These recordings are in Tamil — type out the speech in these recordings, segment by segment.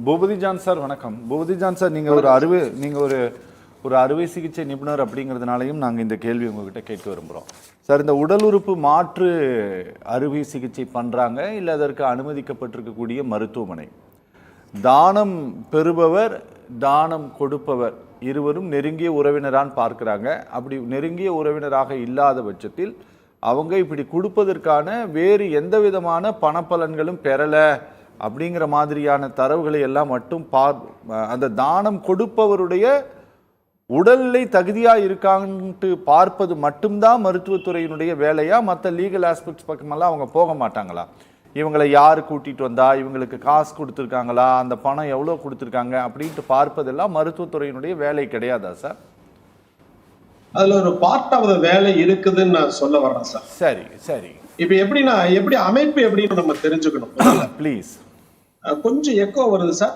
பூபதி ஜான் சார் வணக்கம். பூபதி ஜான் சார், நீங்கள் ஒரு அறுவை சிகிச்சை நிபுணர் அப்படிங்கிறதுனாலையும் நாங்கள் இந்த கேள்வி உங்ககிட்ட கேட்க விரும்புகிறோம் சார். இந்த உடல் உறுப்பு மாற்று அறுவை சிகிச்சை பண்ணுறாங்க இல்லை அதற்கு அனுமதிக்கப்பட்டிருக்கக்கூடிய மருத்துவமனை, தானம் பெறுபவர் தானம் கொடுப்பவர் இருவரும் நெருங்கிய உறவினரான்னு பார்க்குறாங்க. அப்படி நெருங்கிய உறவினராக இல்லாத பட்சத்தில் அவங்க இப்படி கொடுப்பதற்கான வேறு எந்த விதமான பணப்பலன்களும் பெறலை அப்படிங்கிற மாதிரியான தரவுகளை எல்லாம் மட்டும் அந்த தானம் கொடுப்பவருடைய உடல்நிலை தகுதியாக இருக்கான்ட்டு பார்ப்பது மட்டும்தான் மருத்துவத்துறையினுடைய வேலையா? மற்ற லீகல் ஆஸ்பெக்ட்ஸ் பக்கமெல்லாம் அவங்க போக மாட்டாங்களா? இவங்களை யார் கூட்டிகிட்டு வந்தா, இவங்களுக்கு காசு கொடுத்துருக்காங்களா, அந்த பணம் எவ்வளோ கொடுத்துருக்காங்க அப்படின்ட்டு பார்ப்பதெல்லாம் மருத்துவத்துறையினுடைய வேலை கிடையாதா சார்? அதுல ஒரு பார்ட் ஆஃப் த வேலை இருக்குதுன்னு நான் சொல்ல வரேன் சார். சரி சரி, இப்ப எப்படி அமைப்பு எப்படின்னு நம்ம தெரிஞ்சுக்கணும். ப்ளீஸ். கொஞ்சம் எக்கோ வருது சார்,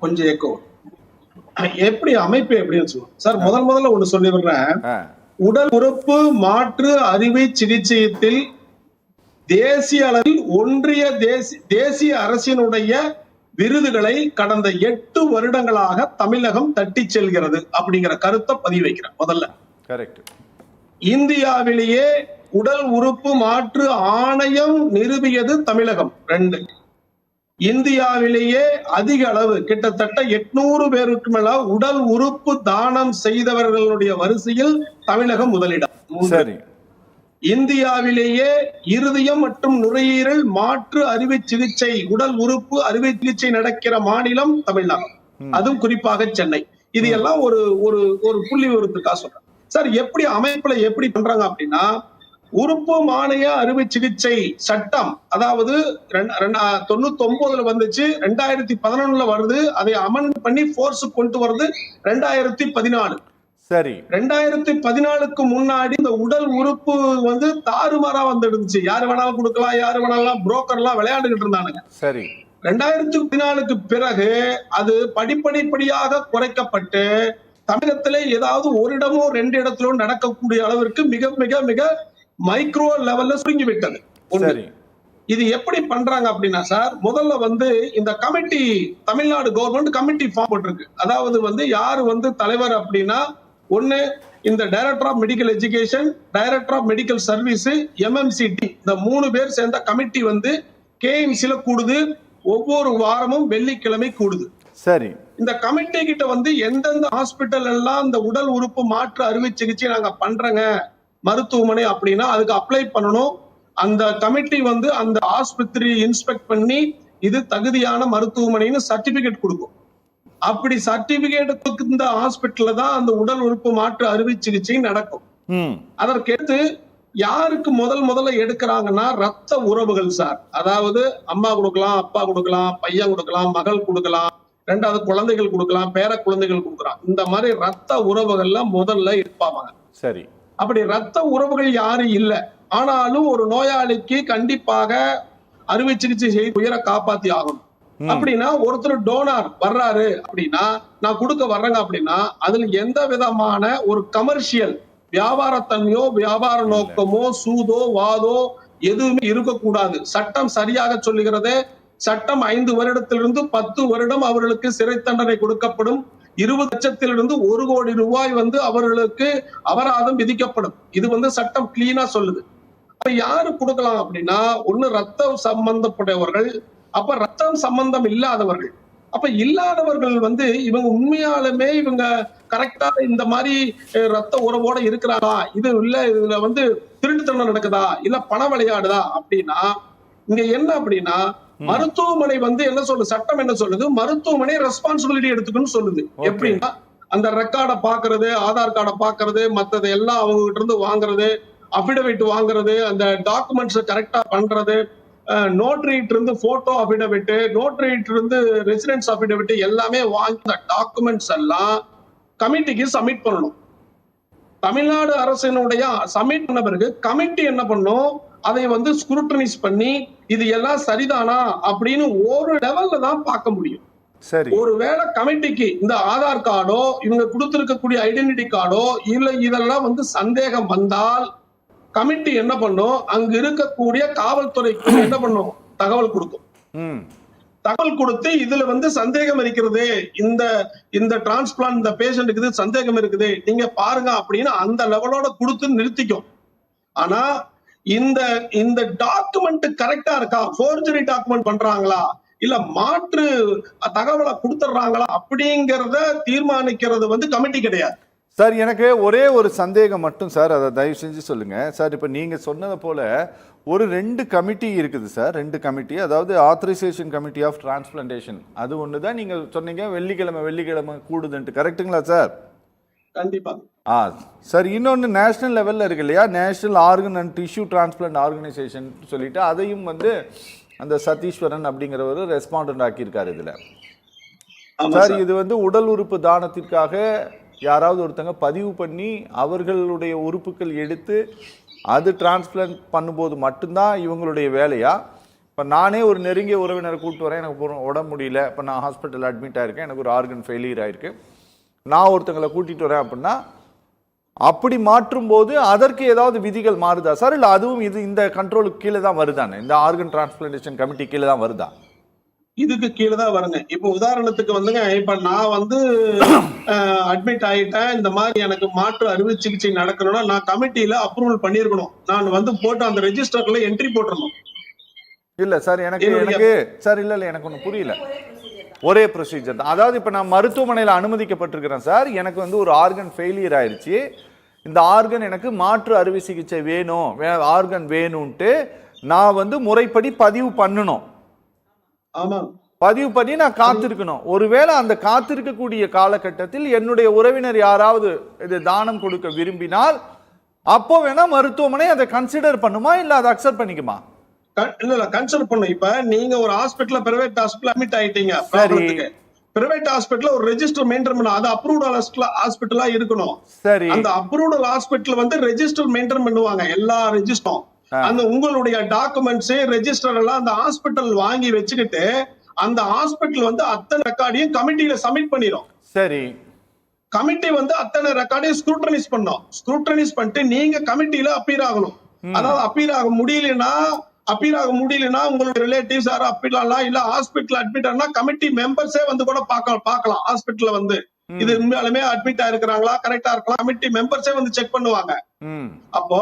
கொஞ்சம் எக்கோ. எப்படி அமைப்பு எப்படின்னு சொல்லுவோம் சார். முதல்ல ஒண்ணு சொல்லி விடுறேன். உடல் உறுப்பு மாற்று அறுவை சிகிச்சையத்தில் தேசிய அளவில் ஒன்றிய தேசிய அரசினுடைய விருதுகளை கடந்த 8 வருடங்களாக தமிழகம் தட்டி செல்கிறது அப்படிங்கிற கருத்தை பதிவு வைக்கிறேன். முதல்ல கரெக்ட். இந்தியாவிலேயே உடல் உறுப்பு மாற்று ஆணையம் நிறுவியது தமிழகம். 2, இந்தியாவிலேயே அதிக அளவு கிட்டத்தட்ட 800 பேருக்கு மேல உடல் உறுப்பு தானம் செய்தவர்களுடைய வரிசையில் தமிழகம் முதலிடம். சரி. இந்தியாவிலேயே இருதயம் மற்றும் நுரையீரல் மாற்று அறுவை சிகிச்சை உடல் உறுப்பு அறுவை சிகிச்சை நடக்கிற மாநிலம் தமிழ்நாடு, அதுவும் குறிப்பாக சென்னை. இது எல்லாம் ஒரு ஒரு புள்ளி விவரத்துக்காக சொல்றேன் சார். எப்படி அமைப்புல எப்படி பண்றாங்க அப்படின்னா, உறுப்பு மானிய அறுவை சிகிச்சை சட்டம், அதாவது 99 வந்துச்சு, 2011 வருது. அதை அமெண்ட் பண்ணி போர்ஸ் கொண்டு வருது 2014. சரி. 2014க்கு முன்னாடி இந்த உடல் உறுப்பு தாறுமாறா வந்துருந்துச்சு. யாரு வேணாலும் கொடுக்கலாம், யாரு வேணாலும் புரோக்கர் எல்லாம் விளையாண்டுகிட்டு இருந்தானுங்க. சரி. 2014க்கு பிறகு அது படிப்படியாக குறைக்கப்பட்டு தமிழகத்திலே ஏதாவது ஒரு இடமோ 2 இடத்திலோ நடக்கக்கூடிய அளவிற்கு மிக மிக மிக மைக்ரோ லெவல்ல சுருங்கி விட்டது. இது எப்படி பண்றாங்க அப்படின்னா சார், முதல்ல இந்த committee, Tamil Nadu government committee form போட்டிருக்கு. அதாவது யாரு தலைவர் அப்படின்னா, ஒண்ணு இந்த director of medical education, director of medical service, MMCD, இந்த 3 பேர் சேர்ந்த கமிட்டி கேஎம்சில கூடுது. ஒவ்வொரு வாரமும் வெள்ளிக்கிழமை கூடுது. சரி. இந்த கமிட்டி கிட்ட எந்தெந்த ஹாஸ்பிட்டல் எல்லாம் இந்த உடல் உறுப்பு மாற்று அறுவை சிகிச்சை நாங்க பண்றோங்க மருத்துவமனை அப்படின்னா அதுக்கு அப்ளை பண்ணணும். அந்த கமிட்டி அந்த ஆஸ்பத்திரி இன்ஸ்பெக்ட் பண்ணி இது தகுதியான மருத்துவமனைன்னு சர்டிபிகேட் கொடுக்கும். அப்படி சர்டிபிகேட் இந்த ஹாஸ்பிட்டல்ல தான் அந்த உடல் உறுப்பு மாற்று அறுவை சிகிச்சை நடக்கும். அதற்கடுத்து யாருக்கு முதல்ல எடுக்கிறாங்கன்னா ரத்த உறவுகள் சார். அதாவது அம்மா கொடுக்கலாம், அப்பா கொடுக்கலாம், பையன் கொடுக்கலாம், மகள் கொடுக்கலாம், 2வது குழந்தைகள் கொடுக்கலாம், பேர குழந்தைகள் கொடுக்கலாம். இந்த மாதிரி ரத்த உறவுகள்லாம் முதல்ல எடுப்பாங்க. சரி. அப்படி ரத்த உறவுகள் யாரும் இல்ல, ஆனாலும் ஒரு நோயாளிக்கு கண்டிப்பாக அறுவை சிகிச்சை செய்து உயிரை காப்பாத்தி ஆகணும். அப்படின்னா ஒருத்தர் டோனார் வர்றாரு அப்படின்னா, நான் கொடுக்க வர்றேங்க அப்படின்னா, அதுல எந்த விதமான ஒரு கமர்ஷியல் வியாபாரத்தன்மையோ வியாபார நோக்கமோ சூதோ வாதோ எதுவுமே இருக்கக்கூடாது. சட்டம் சரியாக சொல்லுகிறது. சட்டம் 5 வருடத்திலிருந்து 10 வருடம் அவர்களுக்கு சிறை தண்டனை கொடுக்கப்படும். 20 லட்சத்திலிருந்து 1 கோடி ரூபாய் அவர்களுக்கு அபராதம் விதிக்கப்படும். இது சட்டம் கிளீனா சொல்லுது. அப்ப யாரு கொடுக்கலாம் அப்படின்னா, ஒண்ணு ரத்தம் சம்பந்தப்பட்டவர்கள், அப்ப ரத்தம் சம்பந்தம் இல்லாதவர்கள். அப்ப இல்லாதவர்கள் இவங்க உண்மையாலுமே இவங்க கரெக்டா இந்த மாதிரி ரத்த உறவோட இருக்கிறாரா, இது இல்ல இதுல திருட்டுத்தனம் நடக்குதா, இல்ல பண விளையாடுதா அப்படின்னா, இங்க என்ன அப்படின்னா, மருத்துவமனை என்ன சொல்லுது, சட்டம் என்ன சொல்லுது, மருத்துவமனை ரெஸ்பான்சிபிலிட்டி எடுத்துக்கணும்னு சொல்லுது. எப்படின்னா, அந்த ரெக்கார்டை பாக்குறது, ஆதார் கார்டை பாக்குறது, மத்தது எல்லாம் அவங்க கிட்ட இருந்து வாங்குறது, அபிடவிட் வாங்குறது, அந்த டாக்குமெண்ட்ஸ் கரெக்டா பண்றது, நோட்டரிட்டு இருந்து போட்டோ அபிடவிட், நோட்டரிட்டு இருந்து ரெசிடென்ஸ் அபிடவிட் எல்லாமே வாங்கி டாக்குமெண்ட்ஸ் எல்லாம் கமிட்டிக்கு சப்மிட் பண்ணணும். தமிழ்நாடு அரசினுடைய சப்மிட் பண்ண பிறகு கமிட்டி என்ன பண்ணும், அதை ஸ்க்ரூட்டனைஸ் பண்ணி இது எல்லாம் சரிதானா அப்படின்னு ஒரு லெவல்ல தான் பார்க்க முடியும். சரி. ஒருவேளை கமிட்டிக்கு இந்த ஆதார் கார்டோ இவங்க கொடுத்திருக்கக்கூடிய ஐடென்டிட்டி கார்டோ இல்ல இதெல்லாம் சந்தேகம் வந்தால் கமிட்டி என்ன பண்ணும், அங்க இருக்கக்கூடிய காவல்துறைக்கு என்ன பண்ணும், தகவல் கொடுக்கும். தகவல் கொடுத்து இதுல வந்து சந்தேகம் இருக்கிறது, இந்த இந்த டிரான்ஸ்பிளான்ட் இந்த பேஷண்ட்டுக்கு இது சந்தேகம் இருக்குது, நீங்க பாருங்க அப்படின்னு அந்த லெவலோட கொடுத்து நிறுத்திக்கும். ஆனா இந்த இந்த டாக்குமெண்ட் கரெக்டா இருக்கா, ஃபோர்ஜரி டாக்குமெண்ட் பண்றாங்களா இல்ல மாற்று தகவலை கொடுத்துறாங்களா அப்படிங்கறத தீர்மானிக்கிறது வந்து கமிட்டி கிடையாது. சார் எனக்கு ஒரே ஒரு சந்தேகம் மட்டும் சார், அதை தயவு செஞ்சு சொல்லுங்க சார். இப்போ நீங்க சொன்னதை போல ஒரு 2 கமிட்டி இருக்குது சார், 2 கமிட்டி, அதாவது ஆத்தரைசேஷன் கமிட்டி ஆஃப் டிரான்ஸ்பிளான்டேஷன், அது ஒன்று தான் நீங்க சொன்னீங்க வெள்ளிக்கிழமை கூடுதுன்ட்டு, கரெக்டுங்களா சார்? கண்டிப்பா. சார் இன்னொன்று நேஷனல் லெவலில் இருக்கு இல்லையா, national organ and tissue transplant organisation சொல்லிட்டு அதையும் வந்து அந்த சதீஸ்வரன் அப்படிங்கிறவர் ரெஸ்பாண்டன்ட் ஆக்கியிருக்காரு இதில். சார் இது வந்து உடல் உறுப்பு தானத்திற்காக யாராவது ஒருத்தங்க பதிவு பண்ணி அவர்களுடைய உறுப்புகள் எடுத்து அது டிரான்ஸ்பிளான்ட் பண்ணும்போது மட்டும்தான் இவங்களுடைய வேலையா? இப்போ நானே ஒரு நெருங்கிய உறவினரை கூப்பிட்டு வரேன், எனக்கு உடம்பு முடியல, இப்போ நான் ஹாஸ்பிட்டல் அட்மிட் ஆகிருக்கேன், எனக்கு ஒரு ஆர்கன் ஃபெயிலியர் ஆகிருக்கு, நான் ஒருத்தங்களை கூட்டிகிட்டு வரேன் அப்படின்னா அப்படி மாற்றும் போது அதற்கு ஏதாவது விதிகள் மாறுதா சார், இல்லை அதுவும் இது இந்த கண்ட்ரோலுக்கு கீழே தான் வருதானே, இந்த ஆர்கன் டிரான்ஸ்பிளான்டேஷன் கமிட்டி கீழே தான் வருதா? இதுக்கு கீழே தான் வருங்க. இப்போ உதாரணத்துக்கு வந்துங்க, இப்ப நான் வந்து அட்மிட் ஆயிட்டேன், இந்த மாதிரி எனக்கு மாற்று அறுவை சிகிச்சை நடக்கணும்னா நான் கமிட்டியில அப்ரூவல் பண்ணிருக்கணும், நான் வந்து போட்டு அந்த ரெஜிஸ்டர்ல என்ட்ரி போட்டுறணும். இல்ல சார் எனக்கு சார் இல்ல எனக்கு ஒன்றும் புரியல. ஒரே ப்ரொசீஜர் தான். அதாவது இப்போ நான் மருத்துவமனையில் அனுமதிக்கப்பட்டிருக்கிறேன் சார், எனக்கு வந்து ஒரு ஆர்கன் ஃபெயிலியர் ஆயிடுச்சு, இந்த ஆர்கன் எனக்கு மாற்று அறுவை சிகிச்சை வேணும், ஆர்கன் வேணும்ட்டு நான் வந்து முறைப்படி பதிவு பண்ணணும். ஆமா, பதிவு பண்ணி நான் காத்திருக்கணும். ஒருவேளை அந்த காத்திருக்கக்கூடிய காலகட்டத்தில் என்னுடைய உறவினர் யாராவது இது தானம் கொடுக்க விரும்பினால் அப்போ வேணா மருத்துவமனை அதை கன்சிடர் பண்ணுமா, இல்ல அதை அக்செப்ட் பண்ணிக்குமா? இல்ல கன்சிடர் பண்ணும். இப்ப நீங்க ஒரு ஹாஸ்பிட்டல் பிரைவேட் ஹாஸ்பிட்டல் அட்மிட் ஆயிட்டீங்க, பிரைவேட் ஹாஸ்பிட்டல் ஒரு ரெஜிஸ்டர் மெயின்டைன் பண்ணணும், அது அப்ரூவ்ட் ஹாஸ்பிட்டலா இருக்கணும். சரி, அந்த அப்ரூவ்ட் ஹாஸ்பிட்டல் வந்து ரெஜிஸ்டர் மெயின்டைன் பண்ணுவாங்க, எல்லா ரெஜிஸ்டரும். அந்த உங்களுடைய டாக்குமெண்ட்ஸ் ரெஜிஸ்டர் எல்லாம் அந்த ஹாஸ்பிட்டல் வாங்கி வச்சுக்கிட்டு அந்த ஹாஸ்பிட்டல் வந்து அத்தனை ரெக்கார்டையும் கமிட்டியில சப்மிட் பண்ணிரும். சரி, கமிட்டி வந்து அத்தனை ரெக்கார்டையும் ஸ்க்ரூட்டனைஸ் பண்ணோம். ஸ்க்ரூட்டனைஸ் பண்ணிட்டு நீங்க கமிட்டியில அப்பீர் ஆகணும். அதாவது அப்பீர் ஆக முடியலன்னா உங்களுடைய ரிலேட்டிவ்ஸ் யாரும் அப்பீல் ஆகலாம், இல்ல ஹாஸ்பிட்டல் அட்மிட் ஆனா கமிட்டி மெம்பர்ஸே வந்து கூட பார்க்கலாம். ஹாஸ்பிட்டல்ல வந்து இது உண்மையாலுமே அட்மிட் ஆயிருக்கிறாங்களா, கரெக்டா இருக்கலாம், கமிட்டி மெம்பர்ஸே வந்து செக் பண்ணுவாங்க. அப்போ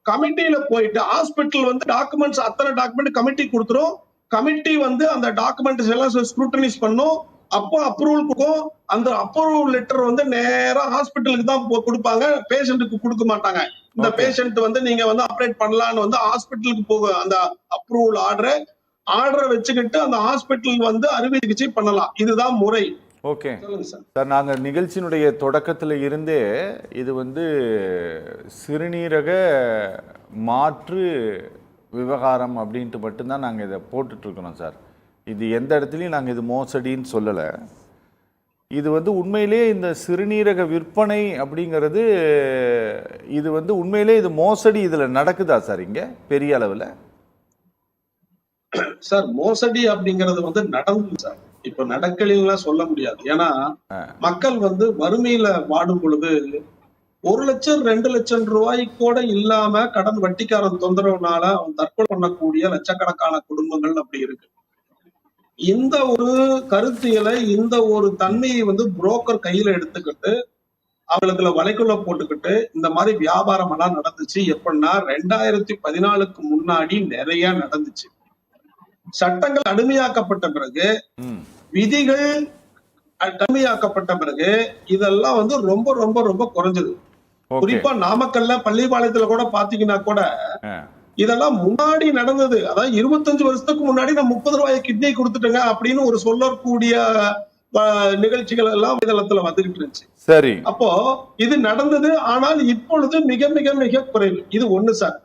கமிட்டியில போயிட்டு ஹாஸ்பிட்டல் வந்து டாக்குமெண்ட்ஸ் அத்தனை டாக்குமெண்ட் கமிட்டி கொடுத்துரும். கமிட்டி வந்து அந்த டாக்குமெண்ட்ஸ் எல்லாம் ஸ்க்ரூட்டனைஸ் பண்ணும். அப்போ அப்ரூவல் கொடுக்கும். அந்த அப்ரூவல் லெட்டர் வந்து நேரா ஹாஸ்பிட்டலுக்கு தான் கொடுப்பாங்க, பேஷண்ட்டுக்கு கொடுக்க மாட்டாங்க. இந்த பேஷண்ட் வந்து நீங்க வந்து ஆபரேட் பண்ணலாம்னு வந்து ஹாஸ்பிட்டலுக்கு போக அந்த அப்ரூவல் ஆர்டரை வச்சுக்கிட்டு அந்த ஹாஸ்பிட்டல் வந்து அறுவை சிகிச்சை பண்ணலாம். இதுதான் முறை. ஓகே சார், நாங்கள் நிகழ்ச்சியினுடைய தொடக்கத்தில் இருந்தே இது வந்து சிறுநீரக மாற்று விவகாரம் அப்படின்ட்டு மட்டும்தான் நாங்கள் இதை போட்டுட்ருக்கிறோம் சார். இது எந்த இடத்துலையும் நாங்கள் இது மோசடின்னு சொல்லலை. இது வந்து உண்மையிலே இந்த சிறுநீரக விற்பனை அப்படிங்கிறது இது வந்து உண்மையிலே இது மோசடி இதில் நடக்குதா சார் இங்கே பெரிய அளவில்? சார் மோசடி அப்படிங்கிறது வந்து நடந்து சார், இப்ப நடக்கலீங்களா சொல்ல முடியாது. ஏன்னா மக்கள் வந்து வறுமையில வாடும் பொழுது 1 லட்சம் 2 லட்சம் ரூபாய்க்கு கூட இல்லாம கடன் வட்டிக்காரன் தொந்தரவுனால அவன் தற்கொலை பண்ணக்கூடிய லட்சக்கணக்கான குடும்பங்கள் அப்படி இருக்கு. இந்த ஒரு கருத்தியலை, இந்த ஒரு தன்மையை வந்து புரோக்கர் கையில எடுத்துக்கிட்டு அவங்களுக்குள்ள வலைக்குள்ள போட்டுக்கிட்டு இந்த மாதிரி வியாபாரம் எல்லாம் நடந்துச்சு. எப்படின்னா 2014க்கு முன்னாடி நிறைய நடந்துச்சு. சட்டங்கள் கடுமையாக்கப்பட்ட பிறகு, விதிகள் கடுமையாக்கப்பட்ட பிறகு இதெல்லாம் வந்து ரொம்ப ரொம்ப ரொம்ப குறைஞ்சது. குறிப்பா நாமக்கல்ல பள்ளிப்பாளையத்துல கூட பாத்தீங்கன்னா கூட இதெல்லாம் முன்னாடி நடந்தது. அதாவது 25 வருஷத்துக்கு முன்னாடி நான் 30 ரூபாய் கிட்னி கொடுத்துட்டேங்க அப்படின்னு ஒரு சொல்லக்கூடிய நிகழ்ச்சிகள் எல்லாம் இதளத்துல வந்துகிட்டு இருந்துச்சு. சரி, அப்போ இது நடந்தது. ஆனால் இப்பொழுது மிக மிக மிக குறைவு. இது ஒண்ணு சார்.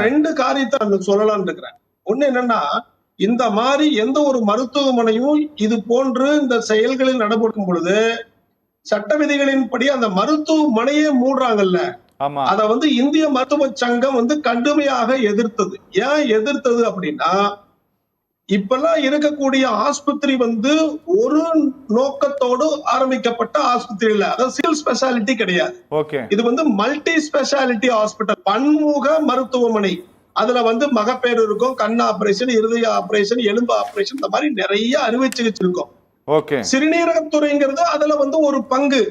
2 காரியத்தை சொல்லலாம்னு இருக்கிறேன். ஒண்ணு என்னன்னா, இந்த மாதிரி எந்த ஒரு மருத்துவமனையும் இது போன்று இந்த செயல்களில் நடைபெறும் பொழுது சட்ட விதிகளின்படி அந்த மருத்துவமனையே மூடுறாங்கல்ல, அத வந்து இந்திய மருத்துவ சங்கம் வந்து கடுமையாக எதிர்த்தது. ஏன் எதிர்த்தது அப்படின்னா, இப்பெல்லாம் இருக்கக்கூடிய ஆஸ்பத்திரி வந்து ஒரு நோக்கத்தோடு ஆரம்பிக்கப்பட்ட ஆஸ்பத்திரி இல்ல, அதாவது சிவில் ஸ்பெஷாலிட்டி கிடையாது. இது வந்து மல்டி ஸ்பெஷாலிட்டி ஹாஸ்பிட்டல், பன்முக மருத்துவமனை. அதுல வந்து மகப்பேறு இருக்கும், கண் ஆபரேஷன், இருதய ஆபரேஷன், எலும்பு ஆபரேஷன், இந்த மாதிரி நிறைய அறுவை சிகிச்சை இருக்கும். ஓகே. சிறுநீரகத்துறைங்கிறது அதுல வந்து ஒரு பங்கு.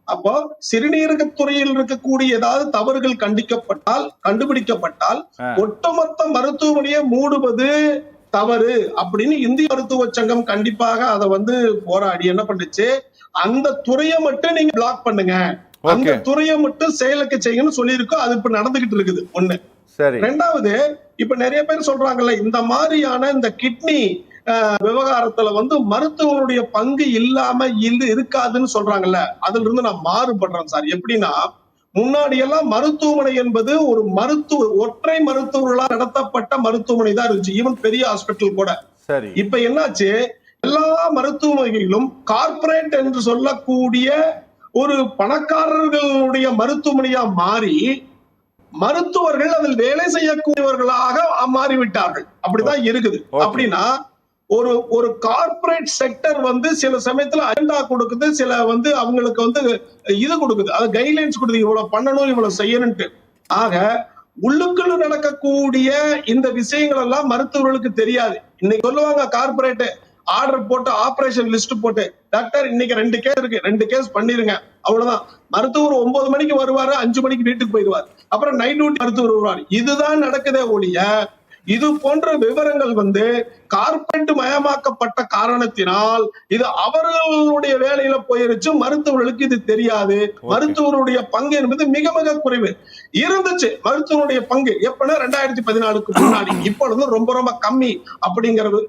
அப்போ சிறுநீரகத்துறையில் இருக்கக்கூடிய ஏதாவது தவறுகள் கண்டுபிடிக்கப்பட்டால் ஒட்டுமொத்த மருத்துவமனையை மூடுவது தவறு அப்படின்னு இந்திய மருத்துவ சங்கம் கண்டிப்பாக அதை வந்து போராடி என்ன பண்ணுச்சு, அந்த துறையை மட்டும் நீங்க பிளாக் பண்ணுங்க, அந்த துறையை மட்டும் செயலுக்கு செய்யணும்னு சொல்லியிருக்கோம். அது இப்ப நடந்துகிட்டு இருக்குது. ஒண்ணு. ரெண்டாவது, இப்ப நிறைய பேர் சொல்றாங்கல்ல, இந்த மாதிரியான இந்த கிட்னி விவகாரத்துல வந்து மருத்துவனுடைய பங்கு இல்லாம இருக்காதுன்னு சொல்றாங்கல்ல, அதுல இருந்து நான் மாறுபடுறேன் சார். எப்படின்னா, முன்னாடி எல்லாம் மருத்துவமனை என்பது ஒரு ஒற்றை மருத்துவர்களால் நடத்தப்பட்ட மருத்துவமனை தான் இருந்துச்சு, ஈவன் பெரிய ஹாஸ்பிட்டல் கூட. இப்ப என்னாச்சு, எல்லா மருத்துவமனைகளிலும் கார்ப்பரேட் என்று சொல்லக்கூடிய ஒரு பணக்காரர்களுடைய மருத்துவமனையா மாறி மருத்துவர்கள் அதில் வேலை செய்யக்கூடியவர்களாக மாறிவிட்டார்கள். அப்படிதான் இருக்குது. அப்படின்னா ஒரு கார்ப்பரேட் செக்டர் வந்து சில சமயத்துல அஜெண்டா கொடுக்குது, சில வந்து அவங்களுக்கு வந்து இது கொடுக்குது, அது கைட்லைன்ஸ் கொடுக்குது, இவ்வளவு பண்ணணும், இவ்வளவு செய்யணும்ட்டு. ஆக உள்ளுக்குள்ள நடக்கக்கூடிய இந்த விஷயங்கள் எல்லாம் மருத்துவர்களுக்கு தெரியாது. இன்னைக்கு சொல்லுவாங்க கார்ப்பரேட் ஆர்டர் போட்டு ஆபரேஷன் லிஸ்ட் போட்டு, டாக்டர் இன்னைக்கு 2 கேஸ் இருக்கு, 2 கேஸ் பண்ணிருங்க, அவ்வளவுதான். மருத்துவர் 9 மணிக்கு வருவாரு, 5 மணிக்கு வீட்டுக்கு போயிடுவார். அப்புறம் நைட் டியூட்டி மருத்துவர் வருவார். இதுதான் நடக்குதே ஒழிய இது போன்ற விவரங்கள் வந்து கார்ப்பரேட் மயமாக்கப்பட்ட காரணத்தினால் இது அவர்களுடைய வேலையில போயிருச்சு. மருத்துவர்களுக்கு இது தெரியாது. மருத்துவருடைய பங்கு என்பது மிக மிக குறைவு இருந்துச்சு. மருத்துவருடைய பங்கு எப்பன்னா 2014க்கு முன்னாடி, இப்பொழுது ரொம்ப ரொம்ப கம்மி அப்படிங்கறது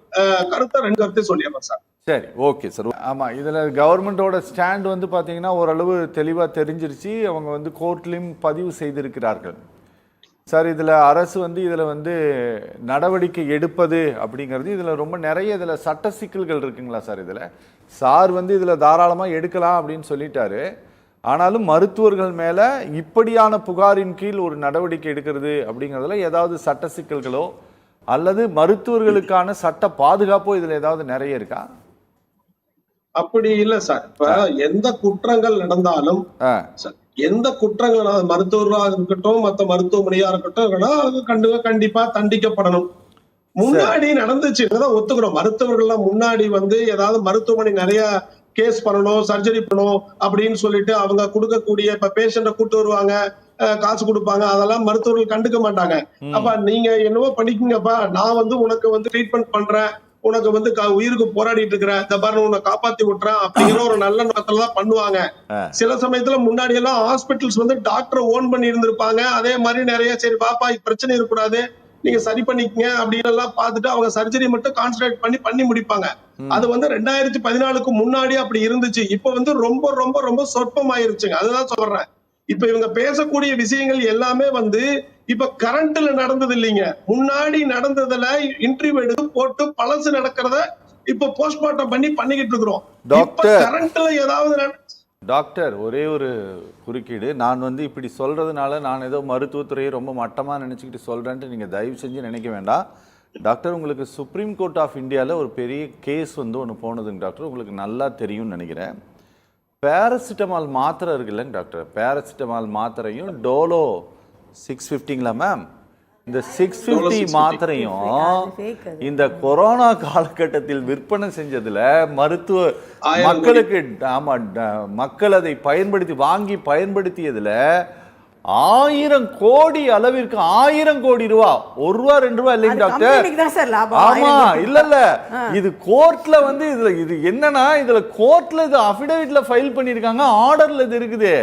கருத்தை 2 கருத்தை சொல்லிடுறேன் சார். சரி, ஓகே சார். ஆமா, இதுல கவர்மெண்டோட ஸ்டாண்ட் வந்து பாத்தீங்கன்னா ஓரளவு தெளிவா தெரிஞ்சிருச்சு. அவங்க வந்து கோர்ட்லயும் பதிவு செய்திருக்கிறார்கள். சார், இதில் அரசு வந்து இதில் வந்து நடவடிக்கை எடுப்பது அப்படிங்கிறது இதில் ரொம்ப நிறைய இதில் சட்ட சிக்கல்கள் இருக்குங்களா சார்? இதில் சார் வந்து இதில் தாராளமாக எடுக்கலாம் அப்படின்னு சொல்லிட்டாரு. ஆனாலும் மருத்துவர்கள் மேலே இப்படியான புகாரின் கீழ் ஒரு நடவடிக்கை எடுக்கிறது அப்படிங்கிறதுல ஏதாவது சட்ட சிக்கல்களோ அல்லது மருத்துவர்களுக்கான சட்ட பாதுகாப்போ இதில் ஏதாவது நிறைய இருக்கா? அப்படி இல்லை சார். இப்ப எந்த குற்றங்கள் நடந்தாலும் எந்த குற்றங்கள் மருத்துவர்களாக இருக்கட்டும், மற்ற மருத்துவமனையா இருக்கட்டும், கண்டிப்பா தண்டிக்கப்படணும். முன்னாடி நடந்துச்சு ஒத்துக்கிறோம். மருத்துவர்கள் முன்னாடி வந்து ஏதாவது மருத்துவமனை நிறைய கேஸ் பண்ணணும், சர்ஜரி பண்ணணும் அப்படின்னு சொல்லிட்டு அவங்க கொடுக்கக்கூடிய, இப்ப பேஷண்ட கூட்டு வருவாங்க, காசு கொடுப்பாங்க, அதெல்லாம் மருத்துவர்கள் கண்டுக்க மாட்டாங்க. அப்ப நீங்க என்னவோ பண்ணிக்கங்கப்பா, நான் வந்து உனக்கு வந்து ட்ரீட்மெண்ட் பண்றேன், உனக்கு வந்து உயிருக்கு போராடிட்டு இருக்கிற, இந்த பாரு உன்னை காப்பாத்தி விட்டுறேன் அப்படிங்கிற ஒரு நல்ல நோக்கத்துல தான் பண்ணுவாங்க. சில சமயத்துல முன்னாடி எல்லாம் ஹாஸ்பிட்டல்ஸ் வந்து டாக்டர் ஓன் பண்ணி இருந்திருப்பாங்க. அதே மாதிரி நிறைய சரி பாப்பா பிரச்சனை இருக்கக்கூடாது, நீங்க சரி பண்ணிக்கங்க அப்படின்னு எல்லாம் பார்த்துட்டு அவங்க சர்ஜரி மட்டும் கான்சன்ட்ரேட் பண்ணி முடிப்பாங்க. அது வந்து 2014க்கு முன்னாடி அப்படி இருந்துச்சு. இப்ப வந்து ரொம்ப ரொம்ப ரொம்ப சொற்பமாயிருச்சுங்க. அதுதான் சொல்றேன். இப்ப இவங்க பேசக்கூடிய விஷயங்கள் எல்லாமே வந்து இப்ப கரண்ட்ல நடந்தது இல்லைங்க. முன்னாடி நடந்ததுல இன்டர்வியூ எடுத்து போட்டு பழசு நடக்கிறத இப்ப போஸ்ட்மார்ட்டம் பண்ணிக்கிட்டு இருக்கிறோம். கரண்ட்ல ஏதாவது டாக்டர், ஒரே ஒரு குறுக்கீடு. நான் வந்து இப்படி சொல்றதுனால நான் ஏதோ மருத்துவத்துறையை ரொம்ப மட்டமா நினைச்சுக்கிட்டு சொல்றேன்ட்டு நீங்க தயவு செஞ்சு நினைக்க வேண்டாம். டாக்டர், உங்களுக்கு சுப்ரீம் கோர்ட் ஆஃப் இந்தியாவில் ஒரு பெரிய கேஸ் வந்து ஒன்று போனதுங்க டாக்டர், உங்களுக்கு நல்லா தெரியும்னு நினைக்கிறேன். பேராசிட்டமால் மாத்திரை இருக்குல்லங்க டாக்டர், பேராசிட்டமால் மாத்திரையும் டோலோ 650ங்களா மேம், இந்த 650 மாத்திரையும் இந்த கொரோனா காலகட்டத்தில் விற்பனை செஞ்சதுல மருத்துவ மக்களுக்கு, ஆமா, மக்கள் அதை வாங்கி பயன்படுத்தியதுல 1000 கோடி அளவிற்கு 1000 கோடி ரூபா, 1 ரூபா 2 ரூபா இல்லைங்க டாக்டர். ஆமா, இல்ல இது கோர்ட்ல வந்து இது என்னன்னா, இதுல கோர்ட்ல இது அபிடவிட்ல ஃபைல் பண்ணிருக்காங்க, ஆர்டர்ல இது இருக்குது.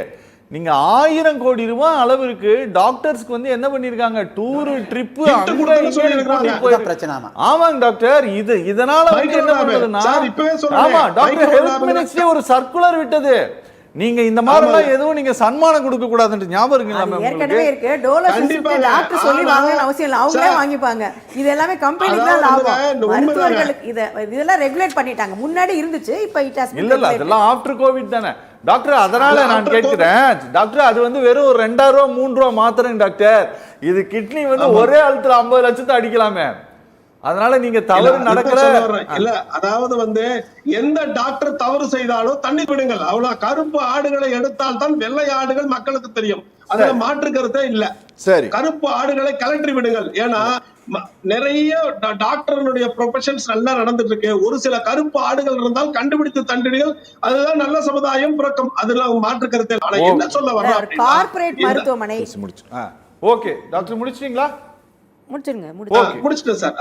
நீங்க 1000 கோடி ரூபாய் அளவிற்கு டாக்டர்ஸ்க்கு வந்து என்ன பண்ணிருக்காங்க, டூர் ட்ரிப் ஆமாங்க டாக்டர். இதனால வந்து என்ன பண்றதுன்னா, ஆமா டாக்டர், ஹெல்த் மினிஸ்ட்ரி ஒரு சர்க்குலர் விட்டது, நீங்க இந்த மாதிரி எல்லாம் எதுவும் நீங்க சன்மானம் கொடுக்க கூடாதுன்னு ஞாபகம் இருக்குங்களா? ஏற்கனவே இருக்கு. டோலோ சிஸ்டம் டாக்டர் சொல்லி வாங்கணும் அவசியம் இல்லை, அவங்களே வாங்கிப்பாங்க. இது எல்லாமே கம்பெனிக்கு தான் லாபம். மருத்துவர்களுக்கு இதெல்லாம் ரெகுலேட் பண்ணிட்டாங்க. முன்னாடி இருந்துச்சு, இப்ப இட் ஹஸ் இல்ல அதெல்லாம் ஆஃப்டர் கோவிட் தானே டாக்டர். அதனால நான் கேட்கிறேன் டாக்டர், அது வந்து வெறும் ஒரு 2000 ரூபா 3 ரூபா மாத்திரம் டாக்டர். இது கிட்னி வந்து ஒரே ஆளத்துல 50 லட்சத்தை அடிக்கலாமே. அதனால நீங்க தவறு இல்ல, நடக்கல. சொல்ல வர்றேன். இல்ல அதாவது எந்த டாக்டர் தவறு செய்தாலும் தண்ணி விடுங்கள் அவ்வளவு. கருப்பு ஆடுகளை எடுத்தால் தான் வெள்ளை ஆடுகள் மக்களுக்கு தெரியும். அதுல மாற்று கருத்தே இல்ல. சரி, கருப்பு ஆடுகளை கலற்றி விடுங்கள். ஏன்னா நிறைய டாக்டர்களுடைய ப்ரொஃபஷன்ஸ் நல்லா நடந்துட்டு இருக்கு. ஒரு சில கருப்பு ஆடுகள் இருந்தால் கண்டுபிடித்து தண்டிடுங்கள். அதுதான் நல்ல சமுதாயம் பிறக்கும். அதுல மாற்று கருத்தே. ஆனா என்ன சொல்ல வர்றேன், கார்ப்பரேட் மருத்துவமனை முடிச்சு. ஓகே டாக்டர், முடிச்சிட்டீங்களா? முடிச்சிருங்க. ஓகே, முடிச்சிட்டேன் சார்.